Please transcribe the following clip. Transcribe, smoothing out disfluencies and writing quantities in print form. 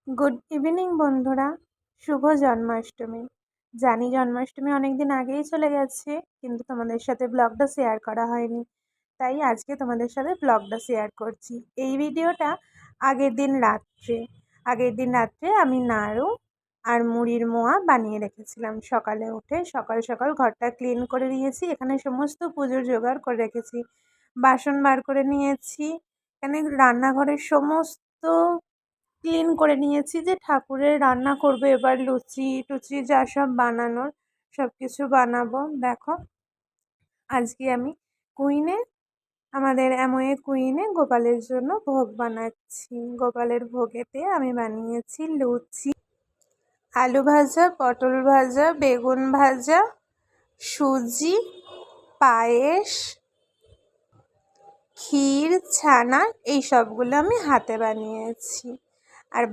Good evening বন্ধুরা, শুভ জন্মাষ্টমী। জানি জন্মাষ্টমী অনেক দিন আগেই চলে গেছে, কিন্তু তোমাদের সাথে ব্লগটা শেয়ার করা হয়নি, তাই আজকে তোমাদের সাথে ব্লগটা শেয়ার করছি। এই ভিডিওটা আগের দিন রাত্রে আমি নাড়ু আর মুড়ির মোয়া বানিয়ে রেখেছিলাম। সকালে উঠে সকাল সকাল ঘরটা ক্লিন করে নিয়েছি। এখানে সমস্ত পুজোর জোগাড় করে রেখেছি, বাসন বার করে নিয়েছি, এখানে রান্নাঘরের সমস্ত ক্লিন করে নিয়েছি, যে ঠাকুরের রান্না করবো এবার। লুচি টুচি যা সব বানানোর সব কিছু বানাবো। দেখো, আজকে আমি আমাদের অ্যামোয়ে কুইনে গোপালের জন্য ভোগ বানাচ্ছি। গোপালের ভোগেতে আমি বানিয়েছি লুচি, আলু ভাজা, পটল ভাজা, বেগুন ভাজা, সুজি, পায়েস, ক্ষীর, ছানা, এই সবগুলো আমি হাতে বানিয়েছি। আর